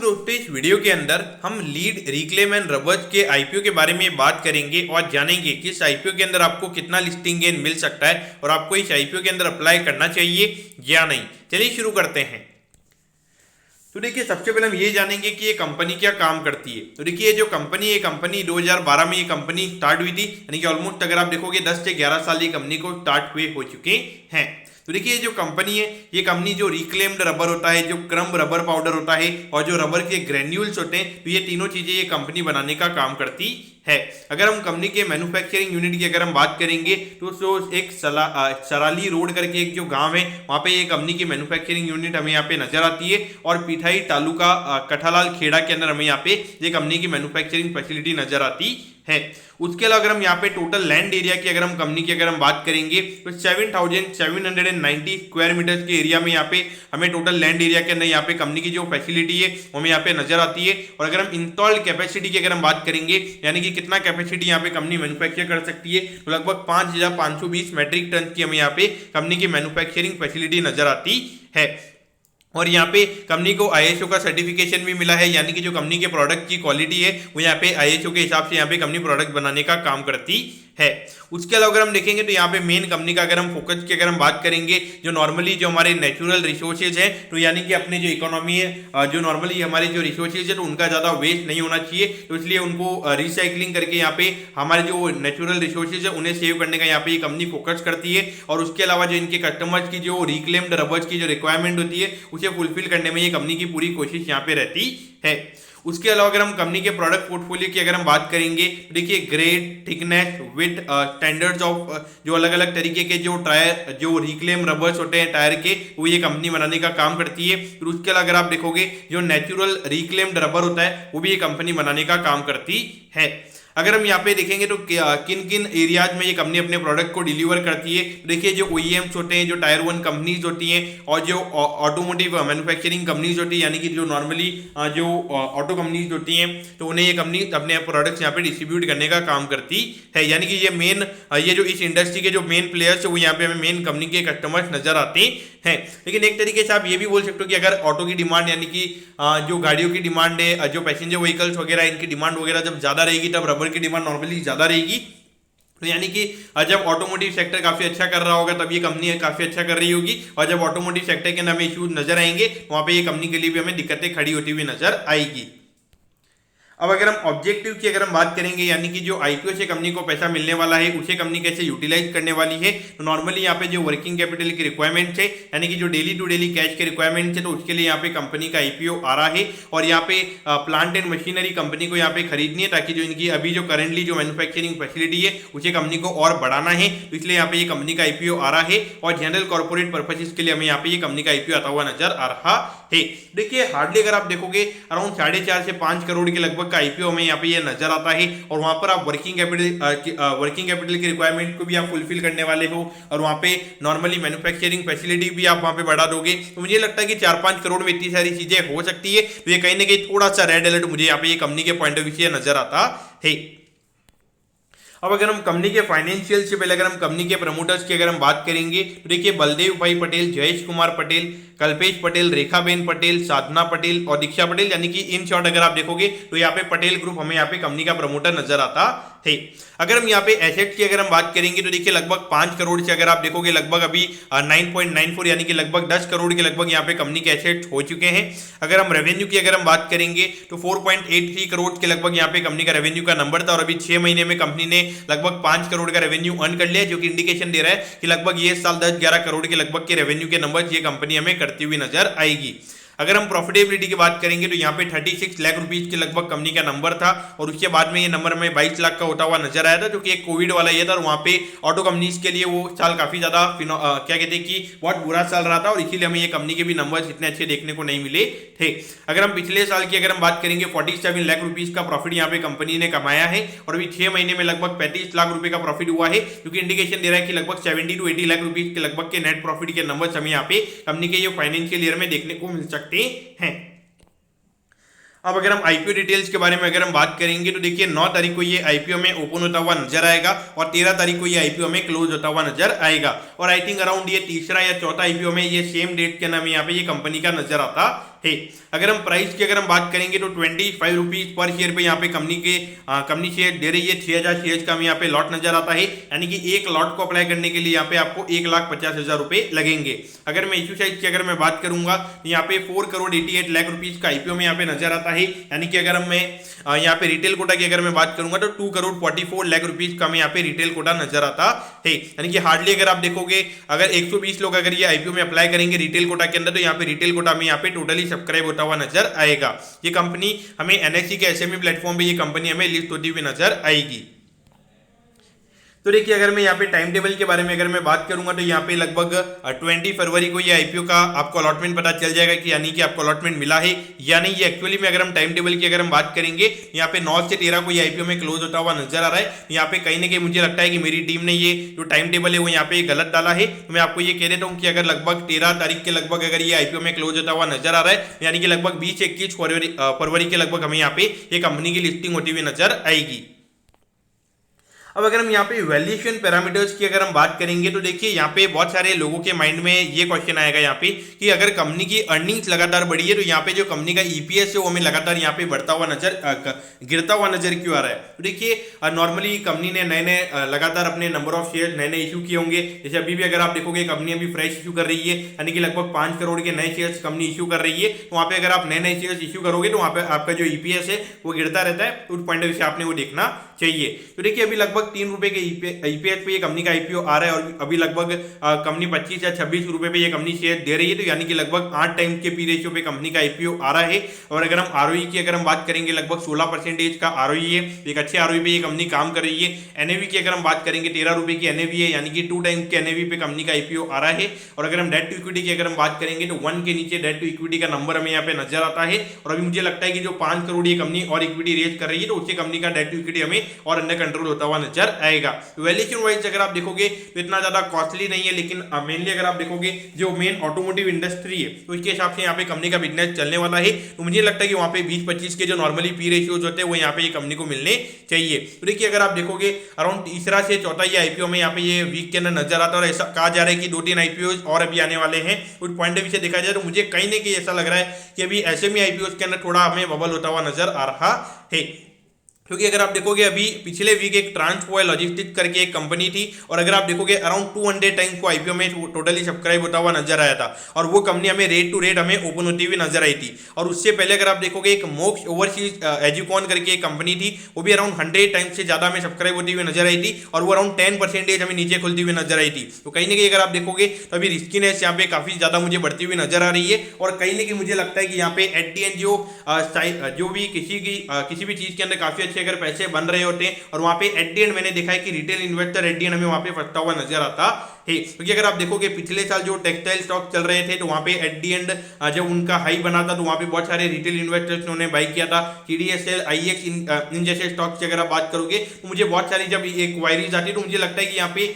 दोस्तों इस वीडियो के अंदर हम लीड रिक्लेम एंड रबर्स के आईपीओ के बारे में बात करेंगे और जानेंगे कि इस आईपीओ के अंदर आपको कितना लिस्टिंग गेन मिल सकता है और आपको इस आईपीओ के अंदर अप्लाई करना चाहिए या नहीं। चलिए शुरू करते हैं। तो देखिए सबसे पहले हम ये जानेंगे कि ये कंपनी क्या काम करती है। तो देखिए ये जो कंपनी है, कंपनी 2012 में ये कंपनी स्टार्ट हुई थी, यानी कि ऑलमोस्ट अगर आप देखोगे 10 से 11 साल ये कंपनी को स्टार्ट हुए हो चुके हैं। तो देखिए जो कंपनी है, ये कंपनी जो रिक्लेम्ड रबर होता है, जो क्रम्ब रबर पाउडर होता है और जो रबर के ग्रेन्यूल्स होते हैं, तो ये तीनों चीजें ये कंपनी बनाने का काम करती है। अगर हम कंपनी के मैन्युफैक्चरिंग यूनिट की अगर हम बात करेंगे तो एक सराली रोड करके एक जो गांव है, वहां पे ये कंपनी की मैन्युफैक्चरिंग यूनिट हमें यहाँ पे नजर आती है और पिठाई तालुका कठालाल खेड़ा के अंदर हमें यहाँ पे ये कंपनी की मैन्युफैक्चरिंग फैसिलिटी नजर आती है। उसके अलावा अगर हम यहाँ पे टोटल लैंड एरिया की अगर हम कंपनी की अगर हम बात करेंगे तो 7,790 स्क्वायर मीटर के एरिया में यहाँ पे हमें टोटल लैंड एरिया के अंदर यहाँ पे कंपनी की जो फैसिलिटी है वो हमें यहाँ पे नजर आती है। और अगर हम इंस्टॉल्ड कैपेसिटी की अगर हम बात करेंगे, यानी कि कितना कैपेसिटी यहाँ पे कंपनी मैन्युफैक्चर कर सकती है, तो लगभग 5,520 मैट्रिक टन की हमें यहाँ पे कंपनी की मैन्युफैक्चरिंग फैसिलिटी नजर आती है। और यहाँ पे कंपनी को आईएसओ का सर्टिफिकेशन भी मिला है, यानी कि जो कंपनी के प्रोडक्ट की क्वालिटी है वो यहाँ पे आईएसओ के हिसाब से यहाँ पे कंपनी प्रोडक्ट बनाने का काम करती है। उसके अलावा अगर हम देखेंगे तो यहाँ पे मेन कंपनी का अगर हम फोकस की अगर हम बात करेंगे, जो नॉर्मली जो हमारे नेचुरल रिसोर्सेज है, तो यानी कि अपने जो इकोनॉमी है, जो नॉर्मली हमारे जो रिसोर्सेज है तो उनका ज़्यादा वेस्ट नहीं होना चाहिए, तो इसलिए उनको रिसाइकलिंग करके यहाँ पे हमारे जो नेचुरल रिसोर्सेज है उन्हें सेव करने का यहाँ पे ये कंपनी फोकस करती है। और उसके अलावा जो इनके कस्टमर्स की जो रिक्लेम्ड रबर्स की जो रिक्वायरमेंट होती है उसे फुलफिल करने में ये कंपनी की पूरी कोशिश यहाँ पे रहती है। उसके अलावा अगर हम कंपनी के प्रोडक्ट पोर्टफोलियो की अगर हम बात करेंगे, देखिए grade, thickness, with, standards of जो अलग अलग तरीके के जो टायर जो रिक्लेम रबर्स होते हैं टायर के, वो ये कंपनी बनाने का काम करती है। फिर उसके अलावा अगर आप देखोगे जो नेचुरल रिक्लेम्ड रबर होता है वो भी ये कंपनी बनाने का काम करती है। अगर हम यहाँ पे देखेंगे तो किन किन एरियाज में ये कंपनी अपने प्रोडक्ट को डिलीवर करती है, देखिए जो OEMs होते हैं, जो टायर 1 कंपनीज होती हैं और जो ऑटोमोटिव मैन्युफैक्चरिंग कंपनीज होती है, यानी कि जो नॉर्मली जो ऑटो कंपनीज होती हैं, तो उन्हें ये कंपनी अपने प्रोडक्ट्स यहाँ पे डिस्ट्रीब्यूट करने का काम करती है। यानी कि ये मेन ये जो इस इंडस्ट्री के जो मेन प्लेयर्स है वो यहाँ पे हमें मेन कंपनी के कस्टमर्स नजर आते हैं। लेकिन एक तरीके से आप ये भी बोल सकते हो कि अगर ऑटो की डिमांड, यानी कि जो गाड़ियों की डिमांड है, जो पैसेंजर व्हीकल्स वगैरह इनकी डिमांड वगैरह जब ज्यादा रहेगी तब रबर की डिमांड नॉर्मली ज्यादा रहेगी। तो यानी कि जब ऑटोमोटिव सेक्टर काफी अच्छा कर रहा होगा तब ये कंपनी काफी अच्छा कर रही होगी, और जब ऑटोमोटिव सेक्टर के अंदर हमें इश्यूज नजर आएंगे वहां पे ये कंपनी के लिए भी हमें दिक्कतें खड़ी होती हुई नजर आएगी। अब अगर हम ऑब्जेक्टिव की अगर हम बात करेंगे, यानी कि जो आईपीओ से कंपनी को पैसा मिलने वाला है उसे कंपनी कैसे यूटिलाइज करने वाली है, तो नॉर्मली यहाँ पे जो वर्किंग कैपिटल की रिक्वायरमेंट है, यानी कि जो डेली टू डेली कैश के रिक्वायरमेंट है, तो उसके लिए यहाँ पे कंपनी का आईपीओ आ रहा है। और यहाँ पे प्लांट एंड मशीनरी कंपनी को यहाँ पे खरीदनी है ताकि जो इनकी अभी जो करंटली जो मैन्युफैक्चरिंग फैसिलिटी है उसे कंपनी को और बढ़ाना है, तो इसलिए यहाँ पे ये कंपनी का आईपीओ आ रहा है। और जनरल कॉर्पोरेट पर्पसेस के लिए हमें यहाँ पे ये कंपनी का आईपीओ आता हुआ नजर आ रहा है। देखिए हार्डली अगर आप देखोगे अराउंड 4.5 से 5 करोड़ के लगभग का आईपीओ हमें यहाँ पे ये नजर आता है। और वहां पर आप वर्किंग कैपिटल की रिक्वायरमेंट को भी आप फुलफिल करने वाले हो और वहां पे नॉर्मली मैन्युफैक्चरिंग फैसिलिटी भी आप वहां पे बढ़ा दोगे, तो मुझे लगता है कि 4-5 करोड़ में इतनी सारी चीजें हो सकती है। तो ये कहीं ना कहीं थोड़ा सा रेड अलर्ट मुझे यहाँ पे ये कंपनी के पॉइंट ऑफ व्यू से नजर आता है। अब अगर हम कंपनी के फाइनेंशियल से पहले अगर हम कंपनी के प्रमोटर्स की अगर हम बात करेंगे, तो देखिए बलदेव भाई पटेल, जयेश कुमार पटेल, कल्पेश पटेल, रेखाबेन पटेल, साधना पटेल और दीक्षा पटेल, यानी कि इन शॉर्ट अगर आप देखोगे तो यहाँ पे पटेल ग्रुप हमें यहाँ पे कंपनी का प्रमोटर नजर आता है। अगर हम यहाँ पे एसेट्स की अगर हम बात करेंगे तो देखिए लगभग 5 करोड़ से अगर आप देखोगे लगभग अभी 9.94 यानी कि लगभग 10 करोड़ के लगभग यहाँ पे कंपनी के एसेट्स हो चुके हैं। अगर हम रेवेन्यू की अगर हम बात करेंगे तो 4.83 करोड़ के लगभग यहाँ पे कंपनी का रेवेन्यू का नंबर था और अभी 6 महीने में कंपनी ने लगभग 5 करोड़ का रेवेन्यू अर्न कर लिया, जो कि इंडिकेशन दे रहा है कि लगभग ये साल 10-11 करोड़ के लगभग के रेवेन्यू के नंबर ये कंपनी हमें करती हुई नजर आएगी। अगर हम प्रॉफिटेबिलिटी की बात करेंगे तो यहाँ पे 36 लाख रुपीज के लगभग कंपनी का नंबर था और उसके बाद में ये नंबर में 22 लाख का होता हुआ नजर आया था, जो कि एक कोविड वाला ये था और वहाँ पे ऑटो कंपनीज के लिए वो साल काफी ज्यादा क्या कहते हैं कि बहुत बुरा साल रहा था और इसीलिए हमें ये कंपनी के भी नंबर इतने अच्छे देखने को नहीं मिले थे। अगर हम पिछले साल की अगर हम बात करेंगे 47 लाख रुपीज का प्रॉफिट यहाँ पे कंपनी ने कमाया है और अभी 6 महीने में लगभग 35 लाख रुपए का प्रॉफिट हुआ है, जो कि इंडिकेशन दे रहा है कि लगभग 70 to 80 लाख रुपीज के लगभग के नेट प्रॉफिट के नंबर हमें यहाँ पे कंपनी के ये फाइनेंशियल ईयर में देखने को मिल सकते हैं। अब अगर हम आईपीओ डिटेल्स के बारे में अगर हम बात करेंगे तो देखिए 9 तारीख को ये आईपीओ में ओपन होता हुआ नजर आएगा और 13 तारीख को ये आईपीओ में क्लोज होता हुआ नजर आएगा और आई थिंक अराउंड ये तीसरा या चौथा आईपीओ में ये सेम डेट के नाम यहाँ पे ये कंपनी का नजर आता है। अगर हम प्राइस की अगर हम बात करेंगे तो 25 रुपीज पर शेयर पे यहाँ पे कंपनी शेयर दे रही है। 6000 शेयर का हमें यहाँ पे लॉट नजर आता है, यानी कि एक लॉट को अप्लाई करने के लिए यहाँ पे आपको 1,50,000 रुपए लगेंगे। अगर मैं इश्यू साइज की अगर मैं बात करूंगा तो यहाँ पे 4,88 लाख रुपीज का आईपीओ में यहाँ पे नजर आता है, यानी कि अगर मैं यहाँ पे रिटेल कोटा की अगर मैं बात करूंगा तो 2,44 लाख रुपीज का यहाँ पे रिटेल कोटा नजर आता है, यानी कि हार्डली अगर आप देखोगे अगर 120 लोग अगर ये आईपीओ में अप्लाई करेंगे रिटेल कोटा के अंदर तो यहाँ पे रिटेल कोटा में यहाँ पे टोटली सब्सक्राइब होता हुआ नजर आएगा। ये कंपनी हमें एनएससी के एसएमई प्लेटफॉर्म पे ये कंपनी हमें लिस्ट होती हुई नजर आएगी। तो देखिए अगर मैं यहाँ पे टाइम टेबल के बारे में अगर मैं बात करूंगा तो यहाँ पे लगभग 20 फरवरी को ये आईपीओ का आपको अलॉटमेंट पता चल जाएगा कि यानी कि आपको अलॉटमेंट मिला है या नहीं। ये एक्चुअली में अगर हम टाइम टेबल की अगर हम बात करेंगे यहाँ पे 9 से 13 को ये आईपीओ में क्लोज होता हुआ नजर आ रहा है। यहाँ पे कहीं ना कहीं मुझे लगता है कि मेरी टीम ने ये जो टाइम टेबल है वो यहाँ पे गलत डाला है। तो मैं आपको ये कह देता हूँ कि अगर लगभग 13 तारीख के लगभग अगर ये आईपीओ में क्लोज होता हुआ नजर आ रहा है, यानी कि लगभग 20-21 फरवरी के लगभग हमें यहाँ पे ये कंपनी की लिस्टिंग होती हुई नजर आएगी। अब अगर हम यहाँ पे वैल्यूएशन पैरामीटर्स की अगर हम बात करेंगे तो देखिए यहाँ पे बहुत सारे लोगों के माइंड में ये क्वेश्चन आएगा यहाँ पे कि अगर कंपनी की अर्निंग्स लगातार बढ़ी है तो यहाँ पे जो कंपनी का ईपीएस है वो हमें लगातार यहाँ पे बढ़ता हुआ गिरता हुआ नजर क्यों आ रहा है। तो देखिए नॉर्मली कंपनी ने नए नए लगातार अपने नंबर ऑफ शेयर नए इशू किए होंगे। जैसे अभी भी अगर आप देखोगे कंपनी अभी फ्रेश इशू कर रही है, यानी कि लगभग 5 करोड़ के नए शेयर्स कंपनी इशू कर रही है। तो वहाँ पे अगर आप नए शेयर्स इशू करोगे तो वहाँ पे आपका जो ईपीएस है वो गिरता रहता है। उस पॉइंट ऑफ व्यू से आपने वो देखना चाहिए। तो देखिए अभी लगभग 3 रुपए के ईपीएस पे ये कंपनी का आईपीओ आ रहा है और अभी लगभग कंपनी 25 या 26 रुपए पे ये कंपनी शेयर दे रही है। तो यानी कि लगभग 8 टाइम के पी रेशियो पे कंपनी का आईपीओ आ रहा है। और अगर हम आरओई की अगर हम बात करेंगे लगभग 16% का आरओई है, एक अच्छे आरओई पे ये कंपनी काम कर रही है। एनएवी की अगर हम बात करेंगे 13 रुपए की एनएवी है, यानी कि 2 टाइम के एनएवी पे कंपनी का आईपीओ आ रहा है। और अगर हम डेट टू इक्विटी की अगर हम बात करेंगे तो 1 के नीचे डेट टू इक्विटी का नंबर हमें यहाँ पे नजर आता है। और अभी मुझे लगता है कि जो 5 करोड़ ये कंपनी और इक्विटी रेज कर रही है तो उससे कंपनी का डेट टू इक्विटी हमें और अंडर कंट्रोल होता हुआ नजर आएगा। वैल्यूएशन वाइज अगर आप देखोगे तो इतना ज्यादा कॉस्टली नहीं है, लेकिन मेनली अगर आप देखोगे जो मेन ऑटोमोटिव इंडस्ट्री है तो इसके हिसाब से यहाँ पे कंपनी का बिजनेस चलने वाला है। तो मुझे लगता है कि वहाँ पे 20-25 के जो नॉर्मली पी रेशियोज होते हैं वो यहाँ पे ये कंपनी को मिलने चाहिए। तो देखिए अगर आप देखोगे अराउंड तीसरा से चौथा ये आईपीओ में यहाँ पे ये वीक के अंदर नजर आता है और ऐसा कहा जा रहा है कि 2-3 आईपीओ और अभी आने वाले हैं। उस पॉइंट ऑफ व्यू से देखा जाए तो मुझे कहीं ना कहीं ऐसा लग रहा है कि अभी एसएमई आईपीओ के अंदर थोड़ा हमें बबल होता हुआ नजर आ रहा है। क्योंकि अगर आप देखोगे अभी पिछले वीक एक ट्रांसफॉयल लॉजिस्टिक्स करके एक कंपनी थी और अगर आप देखोगे अराउंड 200 टाइम्स को आईपीओ में टोटली सब्सक्राइब होता हुआ नजर आया था और वो कंपनी हमें रेट टू रेट हमें ओपन होती हुई नजर आई थी। और उससे पहले अगर आप देखोगे एक मोक्ष ओवरसीज एजुकॉन करके एक कंपनी थी, वो भी अराउंड 100 टाइम्स से ज्यादा हमें सब्सक्राइब होती हुई नजर आई थी और वो अराउंड 10% हमें नीचे खुलती हुई नजर आई थी। तो कहीं ना कहीं अगर आप देखोगे तो अभी रिस्कीनेस यहाँ पे काफी ज्यादा मुझे बढ़ती हुई नजर आ रही है। और कहीं ना कहीं मुझे लगता है कि यहाँ पे एट दी एंड जो भी किसी भी चीज के अंदर काफी अच्छे अगर पैसे बन रहे होते हैं और वहां पे एट दी एंड मैंने देखा है कि retail investor at the and हमें वहां पे फंसता हुआ नजर आता है। क्योंकि अगर आप देखोगे पिछले साल जो टेक्सटाइल स्टॉक चल रहे थे तो वहां पे एट दी एंड जब उनका हाई बना था तो वहां पे बहुत सारे रिटेल इन्वेस्टर्स ने बाई किया था। TDSL IEX इन जैसे स्टॉक्स की अगर आप बात करोगे तो मुझे बहुत सारी जब एक क्वायरीज आती है तो मुझे लगता है कि यहाँ पे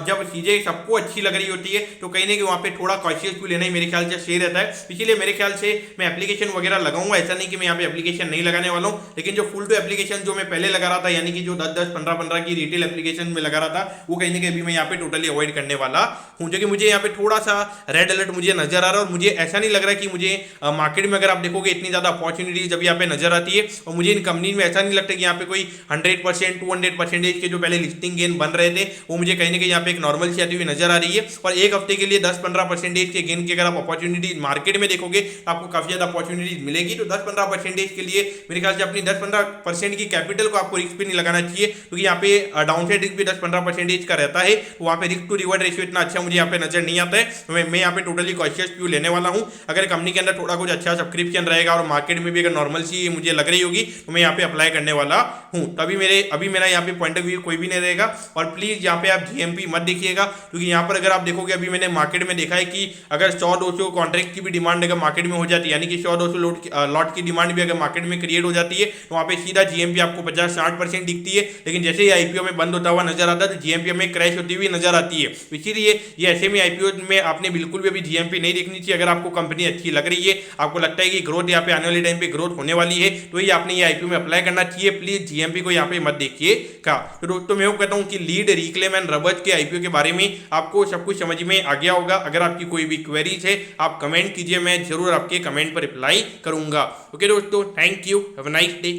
जब चीजें सबको अच्छी लग रही होती है तो कहीं ना कहीं वहां पे थोड़ा कॉशियस भी लेना ही मेरे ख्याल से सही रहता है। इसीलिए मेरे ख्याल से मैं एप्लीकेशन वगैरह लगाऊंगा, ऐसा नहीं कि मैं यहाँ पे एप्लीकेशन नहीं लगाने वाला हूँ, लेकिन जो फुल टू एप्लीकेशन जो मैं पहले लगा रहा था यानी कि जो 10-10 15-15 की रिटेल एप्लीकेशन में लगा रहा था वो कहीं ना कहीं भी मैं यहाँ पे टोटली अवॉइड करने वाला हूँ। कि मुझे यहाँ पे थोड़ा सा रेड अलर्ट मुझे नजर आ रहा है और मुझे ऐसा नहीं लग रहा है कि मुझे मार्केट में अगर आप देखोगे इतनी ज्यादा अपॉर्चुनिटीज जब यहाँ पे नजर आती है और मुझे इन कंपनी में ऐसा नहीं लगता कि यहाँ पे कोई 100% 200% के जो पहले लिस्टिंग गेन बन रहे थे वो मुझे कहीं ना कहीं यहाँ पे एक नॉर्मल सी आती हुई नजर आ रही है। और एक हफ्ते के लिए 10-15% के गेन की अगर आप अपॉर्चुनिटीज मार्केट में देखोगे तो आपको काफी ज्यादा अपॉर्चुनिटीज मिलेगी। तो 10-15% के लिए मेरे ख्याल से अपनी 10-15% की कैपिटल को आपको रिस्क पे नहीं लगाना चाहिए, क्योंकि यहाँ पे डाउनसाइड रिस्क भी 10-15% का रहता है। वहाँ पे रिस्क टू रिवॉर्ड रेशियो इतना अच्छा मुझे यहाँ पे नजर नहीं आता है। मैं यहाँ पे टोटली कॉशियस व्यू लेने वाला हूँ। अगर कंपनी के अंदर थोड़ा कुछ अच्छा सब्सक्रिप्शन रहेगा और मार्केट में भी अगर नॉर्मल सी मुझे लग रही होगी तो मैं यहाँ पे अप्लाई करने वाला हूँ। तभी अभी मेरा यहाँ पे पॉइंट ऑफ व्यू कोई भी नहीं रहेगा। और प्लीज यहाँ पे आप जीएमपी मत देखिएगा, क्योंकि यहाँ पर अगर आप देखोगे अभी मैंने मार्केट में देखा है कि अगर 100-200 कॉन्ट्रैक्ट की भी डिमांड अगर मार्केट में हो जाती है, यानी कि 100-200 लॉट की डिमांड भी अगर मार्केट में क्रिएट हो जाती है तो वहाँ पे सीधा जीएमपी आपको 50-60% दिखती है। लेकिन जैसे ही आईपीओ में बंद होता हुआ नजर आता है तो जीएमपी में क्रैश होती हुई नजर आती है। इसीलिए ये ऐसे में आईपीओ में आपने बिल्कुल भी अभी जीएमपी नहीं देखनी चाहिए। अगर आपको कंपनी अच्छी लग रही है, आपको लगता है कि ग्रोथ यहाँ पे आने वाले टाइम पे ग्रोथ होने वाली है, तो ये आपने ये आईपीओ में अप्लाई करना चाहिए। प्लीज जीएमपी को यहाँ पे मत देखिएगा। तो दोस्तों मैं कहता हूँ कि लीड, रिक्लेम एंड रबर्ज के आईपीओ के बारे में आपको सब कुछ समझ में आ गया होगा। अगर आपकी कोई भी क्वेरीज है आप कमेंट कीजिए, मैं जरूर आपके कमेंट पर रिप्लाई करूंगा। ओके दोस्तों, thank you, have a nice day.